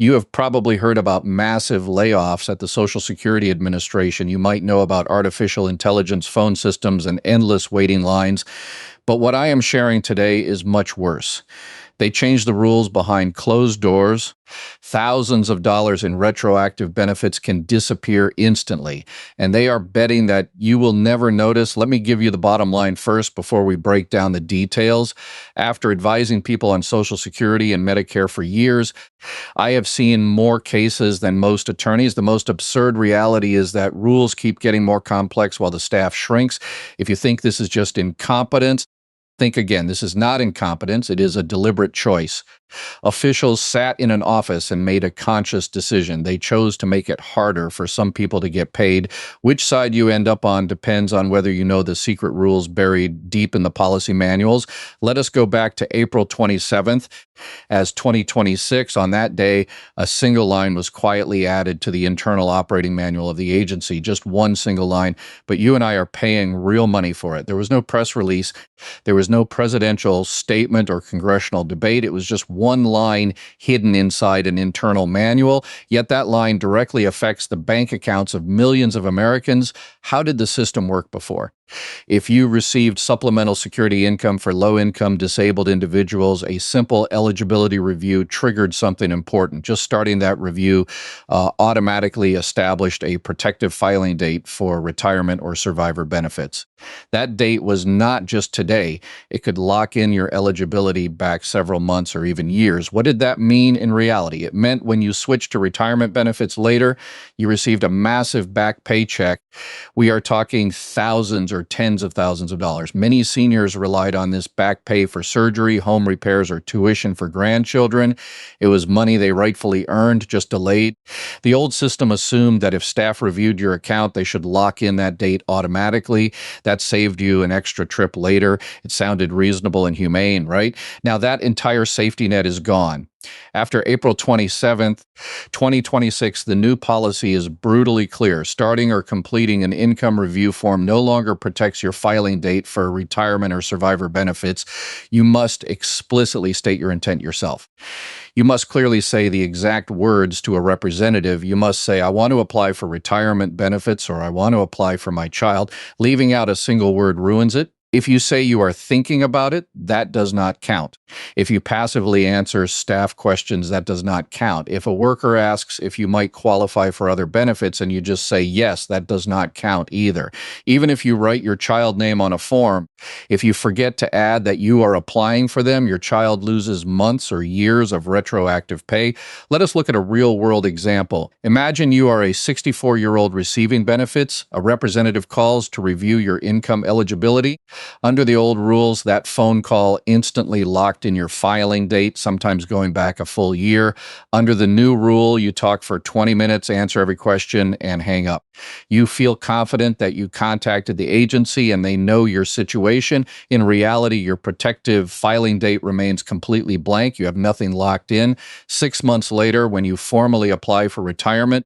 You have probably heard about massive layoffs at the Social Security Administration. You might know about artificial intelligence phone systems and endless waiting lines. But what I am sharing today is much worse. They changed the rules behind closed doors. Thousands of dollars in retroactive benefits can disappear instantly, and they are betting that you will never notice. Let me give you the bottom line first before we break down the details. After advising people on Social Security and Medicare for years, I have seen more cases than most attorneys. The most absurd reality is that rules keep getting more complex while the staff shrinks. If you think this is just incompetence, think again. This is not incompetence. It is a deliberate choice. Officials sat in an office and made a conscious decision. They chose to make it harder for some people to get paid. Which side you end up on depends on whether you know the secret rules buried deep in the policy manuals. Let us go back to April 27th. As 2026, on that day, a single line was quietly added to the internal operating manual of the agency, just one single line, but you and I are paying real money for it. There was no press release. There was no presidential statement or congressional debate. It was just one line hidden inside an internal manual, yet that line directly affects the bank accounts of millions of Americans. How did the system work before? If you received supplemental security income for low-income disabled individuals, a simple eligibility review triggered something important. Just starting that review automatically established a protective filing date for retirement or survivor benefits. That date was not just today. It could lock in your eligibility back several months or even years. What did that mean in reality? It meant when you switched to retirement benefits later, you received a massive back paycheck. We are talking thousands or tens of thousands of dollars. Many seniors relied on this back pay for surgery, home repairs, or tuition for grandchildren. It was money they rightfully earned, just delayed. The old system assumed that if staff reviewed your account, they should lock in that date automatically. That saved you an extra trip later. It sounded reasonable and humane, right? Now that entire safety net is gone. After April 27th, 2026, the new policy is brutally clear. Starting or completing an income review form no longer protects your filing date for retirement or survivor benefits. You must explicitly state your intent yourself. You must clearly say the exact words to a representative. You must say, I want to apply for retirement benefits, or I want to apply for my child. Leaving out a single word ruins it. If you say you are thinking about it, that does not count. If you passively answer staff questions, that does not count. If a worker asks if you might qualify for other benefits and you just say yes, that does not count either. Even if you write your child name on a form, if you forget to add that you are applying for them, your child loses months or years of retroactive pay. Let us look at a real-world example. Imagine you are a 64-year-old receiving benefits. A representative calls to review your income eligibility. Under the old rules, that phone call instantly locked in your filing date, sometimes going back a full year. Under the new rule, you talk for 20 minutes, answer every question, and hang up. You feel confident that you contacted the agency and they know your situation. In reality, your protective filing date remains completely blank. You have nothing locked in. 6 months later, when you formally apply for retirement,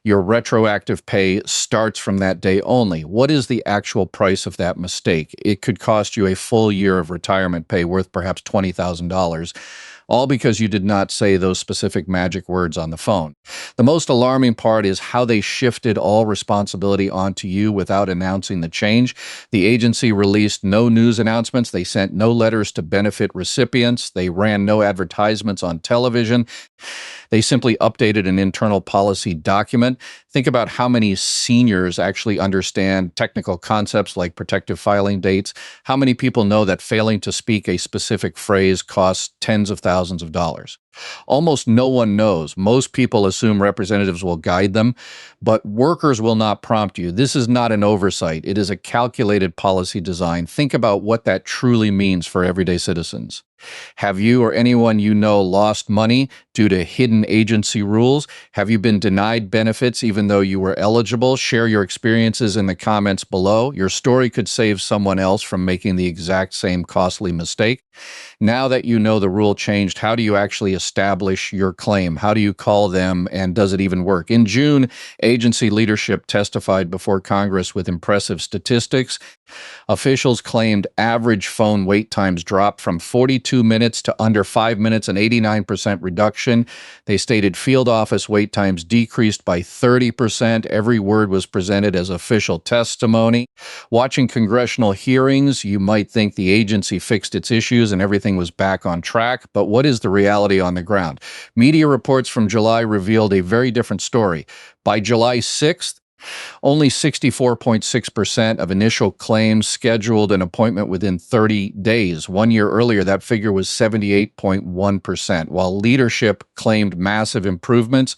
your retroactive pay starts from that day only. What is the actual price of that mistake? It could cost you a full year of retirement pay worth perhaps $20,000. All because you did not say those specific magic words on the phone. The most alarming part is how they shifted all responsibility onto you without announcing the change. The agency released no news announcements. They sent no letters to benefit recipients. They ran no advertisements on television. They simply updated an internal policy document. Think about how many seniors actually understand technical concepts like protective filing dates. How many people know that failing to speak a specific phrase costs tens of thousands of dollars? Almost no one knows. Most people assume representatives will guide them, but workers will not prompt you. This is not an oversight. It is a calculated policy design. Think about what that truly means for everyday citizens. Have you or anyone you know lost money due to hidden agency rules? Have you been denied benefits even though you were eligible? Share your experiences in the comments below. Your story could save someone else from making the exact same costly mistake. Now that you know the rule changed, how do you actually establish your claim? How do you call them, and does it even work? In June, agency leadership testified before Congress with impressive statistics. Officials claimed average phone wait times dropped from 42 minutes to under 5 minutes, an 89% reduction. They stated field office wait times decreased by 30%. Every word was presented as official testimony. Watching congressional hearings, you might think the agency fixed its issues and everything was back on track, but what is the reality on the ground? Media reports from July revealed a very different story. By July 6th, only 64.6% of initial claims scheduled an appointment within 30 days. 1 year earlier, that figure was 78.1%. While leadership claimed massive improvements,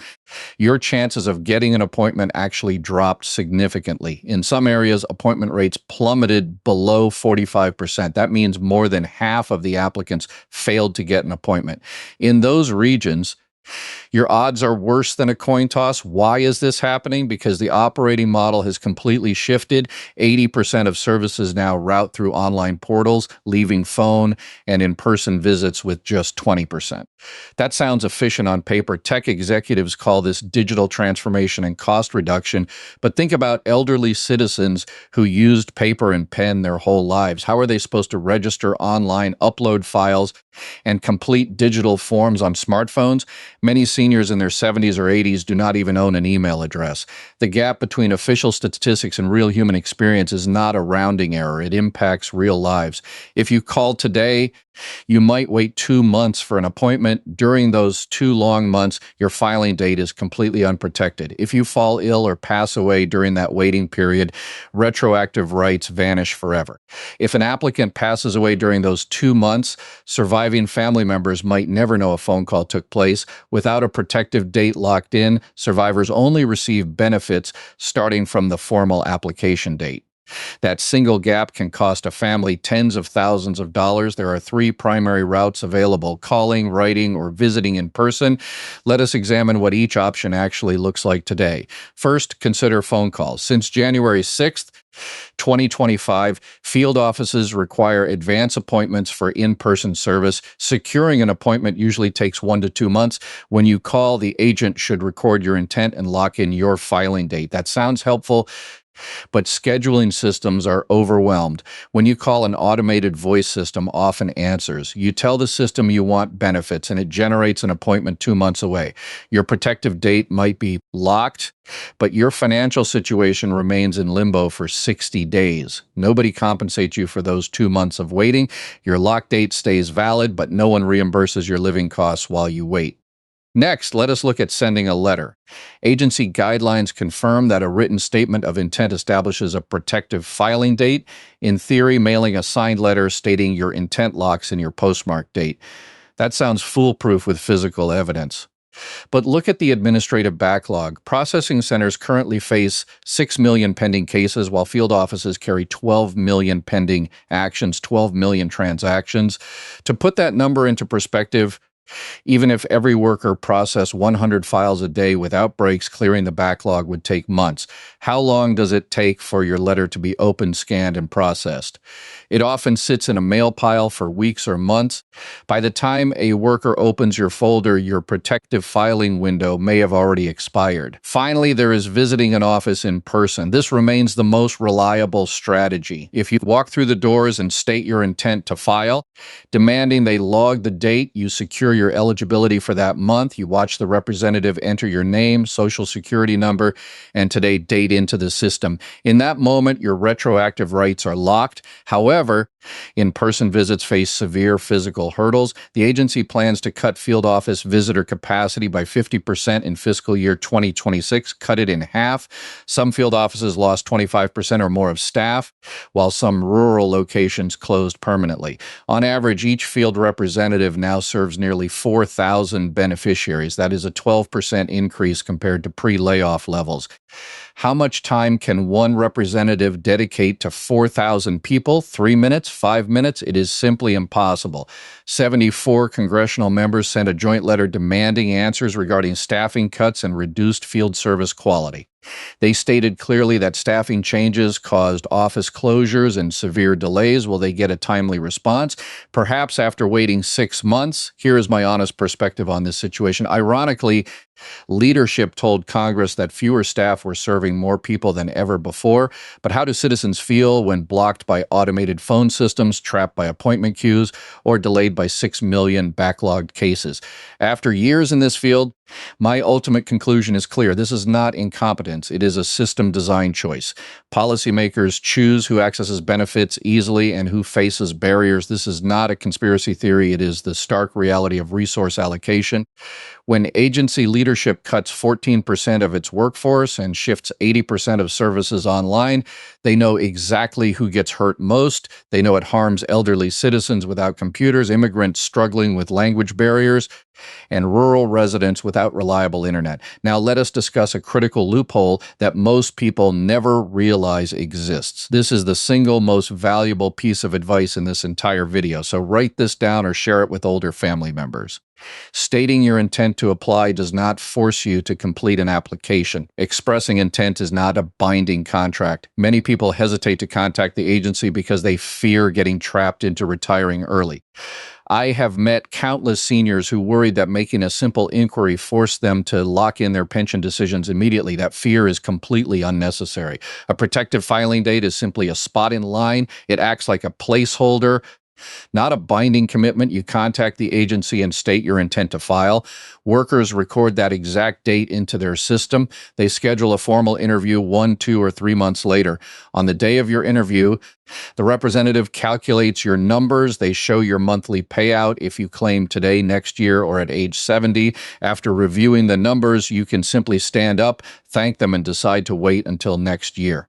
your chances of getting an appointment actually dropped significantly. In some areas, appointment rates plummeted below 45%. That means more than half of the applicants failed to get an appointment. In those regions, your odds are worse than a coin toss. Why is this happening? Because the operating model has completely shifted. 80% of services now route through online portals, leaving phone and in-person visits with just 20%. That sounds efficient on paper. Tech executives call this digital transformation and cost reduction. But think about elderly citizens who used paper and pen their whole lives. How are they supposed to register online, upload files, and complete digital forms on smartphones? Many seniors in their 70s or 80s do not even own an email address. The gap between official statistics and real human experience is not a rounding error. It impacts real lives. If you call today, you might wait 2 months for an appointment. During those 2 long months, your filing date is completely unprotected. If you fall ill or pass away during that waiting period, retroactive rights vanish forever. If an applicant passes away during those 2 months, surviving family members might never know a phone call took place. Without a protective date locked in, survivors only receive benefits starting from the formal application date. That single gap can cost a family tens of thousands of dollars. There are 3 primary routes available: calling, writing, or visiting in person. Let us examine what each option actually looks like today. First, consider phone calls. Since January 6th, 2025, field offices require advance appointments for in-person service. Securing an appointment usually takes 1 to 2 months. When you call, the agent should record your intent and lock in your filing date. That sounds helpful, but scheduling systems are overwhelmed. When you call, an automated voice system often answers. You tell the system you want benefits, and it generates an appointment 2 months away. Your protective date might be locked, but your financial situation remains in limbo for 60 days. Nobody compensates you for those 2 months of waiting. Your lock date stays valid, but no one reimburses your living costs while you wait. Next, let us look at sending a letter. Agency guidelines confirm that a written statement of intent establishes a protective filing date. In theory, mailing a signed letter stating your intent locks in your postmark date. That sounds foolproof with physical evidence. But look at the administrative backlog. Processing centers currently face 6 million pending cases, while field offices carry 12 million pending actions, 12 million transactions. To put that number into perspective, even if every worker processed 100 files a day without breaks, clearing the backlog would take months. How long does it take for your letter to be opened, scanned, and processed? It often sits in a mail pile for weeks or months. By the time a worker opens your folder, your protective filing window may have already expired. Finally, there is visiting an office in person. This remains the most reliable strategy. If you walk through the doors and state your intent to file, demanding they log the date, you secure your eligibility for that month. You watch the representative enter your name, social security number, and today's date into the system. In that moment, your retroactive rights are locked. However, in-person visits face severe physical hurdles. The agency plans to cut field office visitor capacity by 50% in fiscal year 2026, cut it in half. Some field offices lost 25% or more of staff, while some rural locations closed permanently. On average, each field representative now serves nearly 4,000 beneficiaries. That is a 12% increase compared to pre-layoff levels. How much time can one representative dedicate to 4,000 people? 3 minutes? 5 minutes? It is simply impossible. 74 congressional members sent a joint letter demanding answers regarding staffing cuts and reduced field service quality. They stated clearly that staffing changes caused office closures and severe delays. Will they get a timely response? Perhaps after waiting 6 months. Here is my honest perspective on this situation. Ironically, leadership told Congress that fewer staff were serving more people than ever before. But how do citizens feel when blocked by automated phone systems, trapped by appointment queues, or delayed by 6 million backlogged cases? After years in this field, my ultimate conclusion is clear. This is not incompetence. It is a system design choice. Policymakers choose who accesses benefits easily and who faces barriers. This is not a conspiracy theory. It is the stark reality of resource allocation. When agency leadership cuts 14% of its workforce and shifts 80% of services online, they know exactly who gets hurt most. They know it harms elderly citizens without computers, immigrants struggling with language barriers, and rural residents without reliable internet. Now, let us discuss a critical loophole that most people never realize exists. This is the single most valuable piece of advice in this entire video, so write this down or share it with older family members. Stating your intent to apply does not force you to complete an application. Expressing intent is not a binding contract. Many people hesitate to contact the agency because they fear getting trapped into retiring early. I have met countless seniors who worried that making a simple inquiry forced them to lock in their pension decisions immediately. That fear is completely unnecessary. A protective filing date is simply a spot in line. It acts like a placeholder, not a binding commitment. You contact the agency and state your intent to file. Workers record that exact date into their system. They schedule a formal interview 1, 2, or 3 months later. On the day of your interview, the representative calculates your numbers. They show your monthly payout if you claim today, next year, or at age 70. After reviewing the numbers, you can simply stand up, thank them, and decide to wait until next year.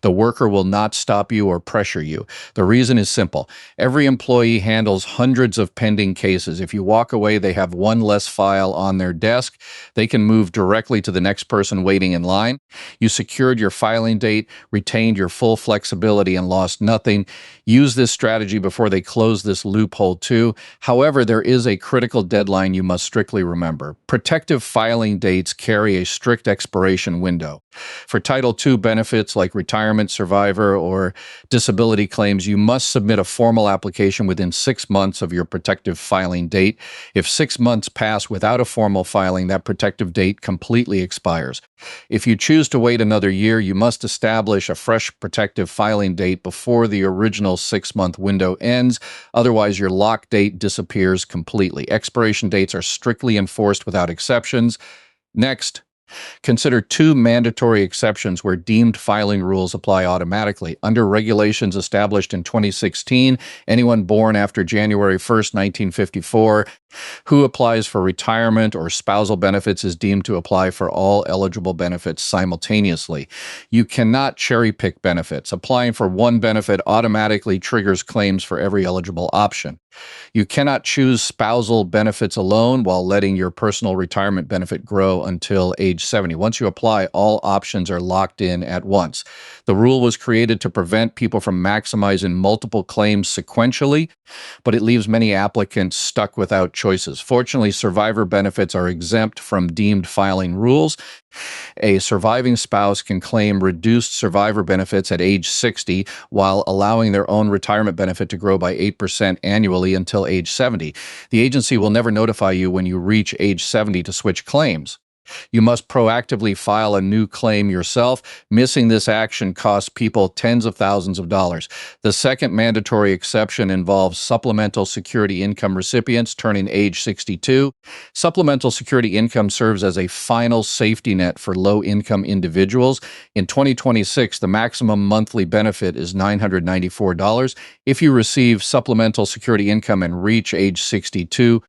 The worker will not stop you or pressure you. The reason is simple. Every employee handles hundreds of pending cases. If you walk away, they have one less file on their desk. They can move directly to the next person waiting in line. You secured your filing date, retained your full flexibility, and lost nothing. Use this strategy before they close this loophole too. However, there is a critical deadline you must strictly remember. Protective filing dates carry a strict expiration window. For Title II benefits like retirement, survivor, or disability claims, you must submit a formal application within 6 months of your protective filing date. If 6 months pass without a formal filing, that protective date completely expires. If you choose to wait another year, you must establish a fresh protective filing date before the original 6-month window ends. Otherwise, your lock date disappears completely. Expiration dates are strictly enforced without exceptions. Next, consider 2 mandatory exceptions where deemed filing rules apply automatically. Under regulations established in 2016, anyone born after January 1st, 1954, who applies for retirement or spousal benefits is deemed to apply for all eligible benefits simultaneously. You cannot cherry-pick benefits. Applying for one benefit automatically triggers claims for every eligible option. You cannot choose spousal benefits alone while letting your personal retirement benefit grow until age 70. Once you apply, all options are locked in at once. The rule was created to prevent people from maximizing multiple claims sequentially, but it leaves many applicants stuck without choices. Fortunately, survivor benefits are exempt from deemed filing rules. A surviving spouse can claim reduced survivor benefits at age 60 while allowing their own retirement benefit to grow by 8% annually until age 70. The agency will never notify you when you reach age 70 to switch claims. You must proactively file a new claim yourself. Missing this action costs people tens of thousands of dollars. The second mandatory exception involves supplemental security income recipients turning age 62. Supplemental security income serves as a final safety net for low-income individuals. In 2026, the maximum monthly benefit is $994. If you receive supplemental security income and reach age 62,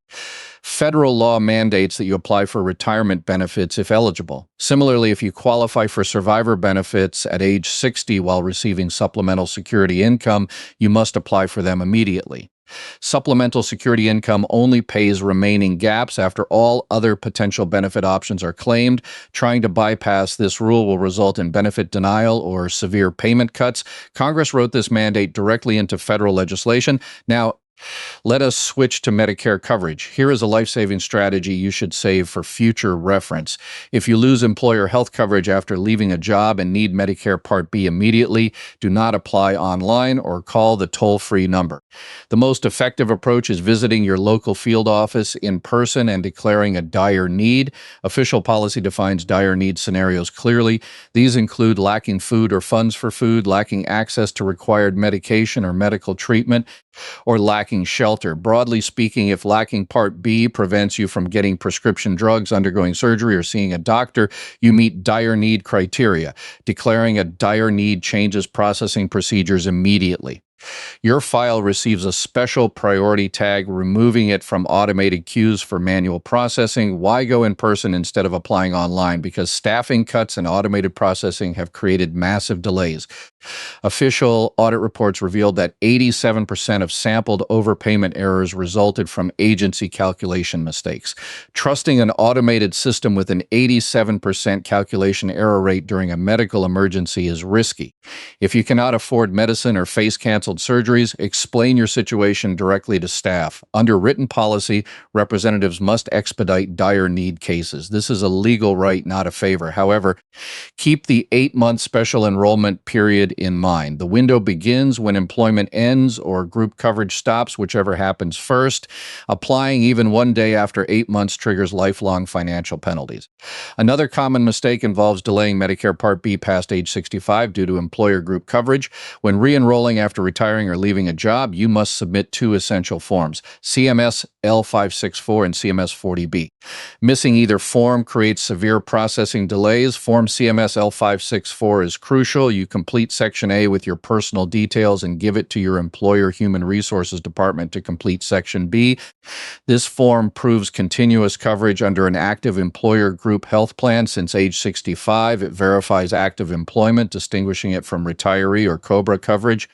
federal law mandates that you apply for retirement benefits if eligible. Similarly, if you qualify for survivor benefits at age 60 while receiving supplemental security income, you must apply for them immediately. Supplemental security income only pays remaining gaps after all other potential benefit options are claimed. Trying to bypass this rule will result in benefit denial or severe payment cuts. Congress wrote this mandate directly into federal legislation. Now, Let us switch to Medicare coverage. Here is a life-saving strategy you should save for future reference. If you lose employer health coverage after leaving a job and need Medicare Part B immediately, do not apply online or call the toll-free number. The most effective approach is visiting your local field office in person and declaring a dire need. Official policy defines dire need scenarios clearly. These include lacking food or funds for food, lacking access to required medication or medical treatment, or lacking shelter. Broadly speaking, if lacking Part B prevents you from getting prescription drugs, undergoing surgery, or seeing a doctor, you meet dire need criteria. Declaring a dire need changes processing procedures immediately. Your file receives a special priority tag, removing it from automated queues for manual processing. Why go in person instead of applying online? Because staffing cuts and automated processing have created massive delays. Official audit reports revealed that 87% of sampled overpayment errors resulted from agency calculation mistakes. Trusting an automated system with an 87% calculation error rate during a medical emergency is risky. If you cannot afford medicine or face canceled surgeries, explain your situation directly to staff. Under written policy, representatives must expedite dire need cases. This is a legal right, not a favor. However, keep the 8-month special enrollment period in mind. The window begins when employment ends or group coverage stops, whichever happens first. Applying even one day after 8 months triggers lifelong financial penalties. Another common mistake involves delaying Medicare Part B past age 65 due to employer group coverage. When re-enrolling after retiring or leaving a job, you must submit 2 essential forms, CMS L564 and CMS 40B. Missing either form creates severe processing delays. Form CMS L564 is crucial. You complete Section A with your personal details and give it to your employer Human Resources Department to complete Section B. This form proves continuous coverage under an active employer group health plan since age 65. It verifies active employment, distinguishing it from retiree or COBRA coverage.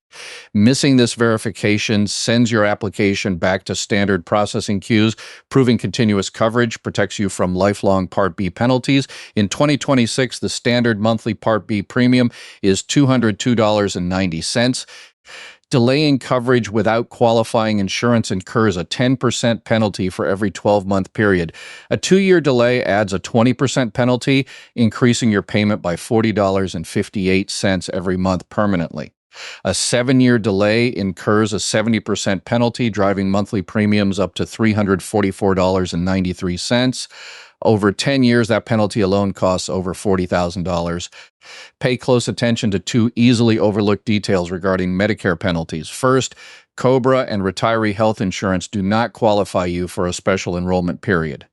Missing this verification sends your application back to standard processing queues. Proving continuous coverage protects you from lifelong Part B penalties. In 2026, the standard monthly Part B premium is $202.90. Delaying coverage without qualifying insurance incurs a 10% penalty for every 12-month period. A 2-year delay adds a 20% penalty, increasing your payment by $40.58 every month permanently. A 7-year delay incurs a 70% penalty, driving monthly premiums up to $344.93. Over 10 years, that penalty alone costs over $40,000. Pay close attention to 2 easily overlooked details regarding Medicare penalties. First, COBRA and retiree health insurance do not qualify you for a special enrollment period.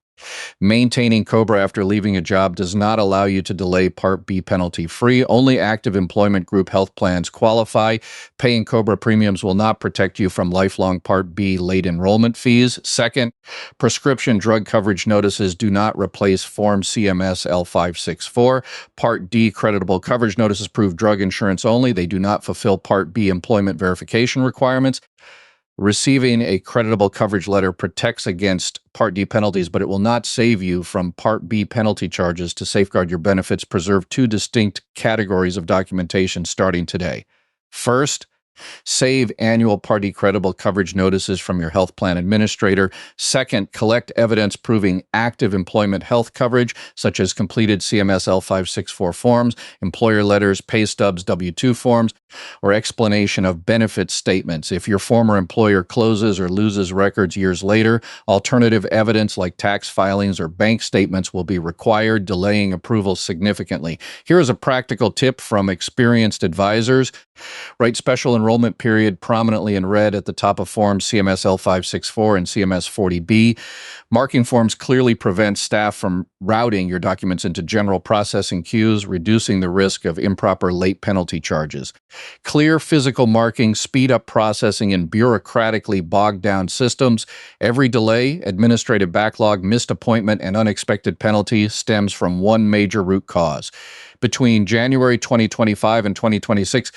Maintaining COBRA after leaving a job does not allow you to delay Part B penalty-free. Only active employment group health plans qualify. Paying COBRA premiums will not protect you from lifelong Part B late enrollment fees. Second, prescription drug coverage notices do not replace Form CMS L564. Part D creditable coverage notices prove drug insurance only. They do not fulfill Part B employment verification requirements. Receiving a creditable coverage letter protects against Part D penalties, but it will not save you from Part B penalty charges. To safeguard your benefits, preserve 2 distinct categories of documentation starting today. First, save annual Part D creditable coverage notices from your health plan administrator. Second, collect evidence proving active employment health coverage, such as completed CMS L564 forms, employer letters, pay stubs, W-2 forms, or explanation of benefit statements. If your former employer closes or loses records years later, alternative evidence like tax filings or bank statements will be required, delaying approval significantly. Here is a practical tip from experienced advisors. Write special enrollment period prominently in red at the top of forms CMS L564 and CMS 40B. Marking forms clearly prevents staff from routing your documents into general processing queues, reducing the risk of improper late penalty charges. Clear physical markings speed up processing in bureaucratically bogged down systems. Every delay, administrative backlog, missed appointment, and unexpected penalty stems from one major root cause: Between January 2025 and 2026,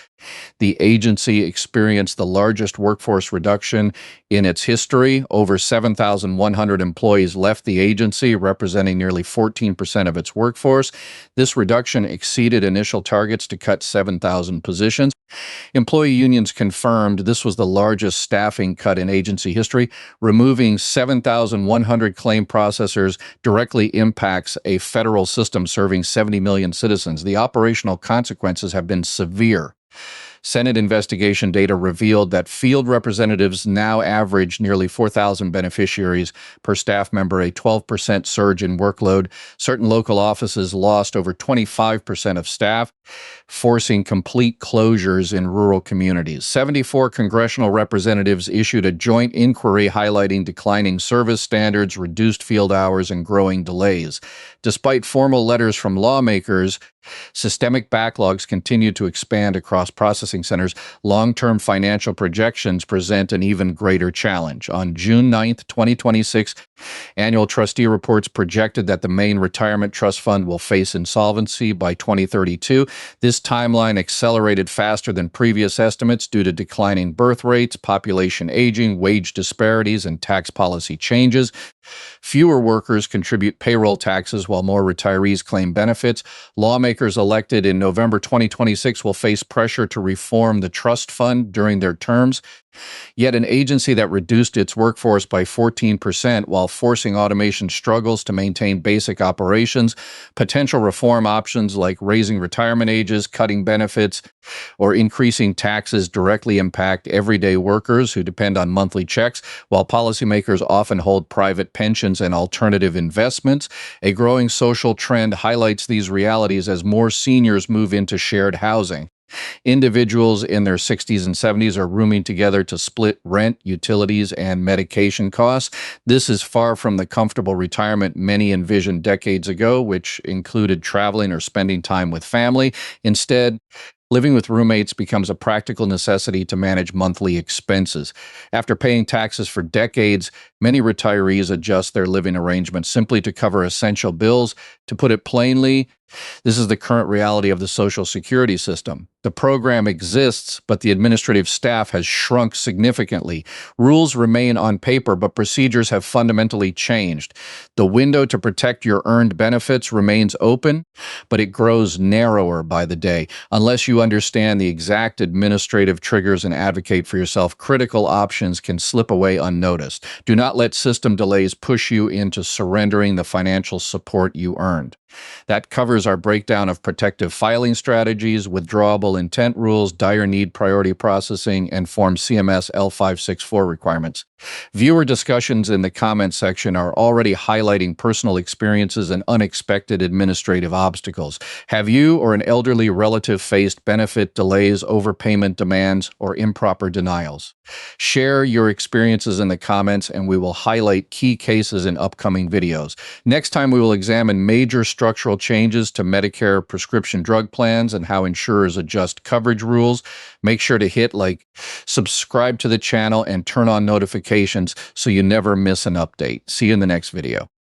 the agency experienced the largest workforce reduction in its history. Over 7,100 employees left the agency, representing nearly 14% of its workforce. This reduction exceeded initial targets to cut 7,000 positions. Employee unions confirmed this was the largest staffing cut in agency history. Removing 7,100 claim processors directly impacts a federal system serving 70 million citizens. The operational consequences have been severe. Senate investigation data revealed that field representatives now average nearly 4,000 beneficiaries per staff member, a 12% surge in workload. Certain local offices lost over 25% of staff, forcing complete closures in rural communities. 74 congressional representatives issued a joint inquiry highlighting declining service standards, reduced field hours, and growing delays. Despite formal letters from lawmakers, systemic backlogs continue to expand across processing centers. Long-term financial projections present an even greater challenge. On June 9th, 2026, annual trustee reports projected that the Maine Retirement Trust Fund will face insolvency by 2032. This timeline accelerated faster than previous estimates due to declining birth rates, population aging, wage disparities, and tax policy changes. Fewer workers contribute payroll taxes while more retirees claim benefits. Lawmakers elected in November 2026 will face pressure to reform the trust fund during their terms. Yet an agency that reduced its workforce by 14% while forcing automation struggles to maintain basic operations. Potential reform options like raising retirement ages, cutting benefits, or increasing taxes directly impact everyday workers who depend on monthly checks, while policymakers often hold private pensions and alternative investments. A growing social trend highlights these realities as more seniors move into shared housing. Individuals in their 60s and 70s are rooming together to split rent, utilities, and medication costs. This is far from the comfortable retirement many envisioned decades ago, which included traveling or spending time with family. Instead, living with roommates becomes a practical necessity to manage monthly expenses. After paying taxes for decades, many retirees adjust their living arrangements simply to cover essential bills. To put it plainly, this is the current reality of the Social Security system. The program exists, but the administrative staff has shrunk significantly. Rules remain on paper, but procedures have fundamentally changed. The window to protect your earned benefits remains open, but it grows narrower by the day. Unless you understand the exact administrative triggers and advocate for yourself, critical options can slip away unnoticed. Do not let system delays push you into surrendering the financial support you earned. That covers our breakdown of protective filing strategies, withdrawable intent rules, dire need priority processing, and Form CMS L564 requirements. Viewer discussions in the comments section are already highlighting personal experiences and unexpected administrative obstacles. Have you or an elderly relative faced benefit delays, overpayment demands, or improper denials? Share your experiences in the comments, and we will highlight key cases in upcoming videos. Next time, we will examine major structural changes to Medicare prescription drug plans and how insurers adjust coverage rules. Make sure to hit like, subscribe to the channel, and turn on notifications so you never miss an update. See you in the next video.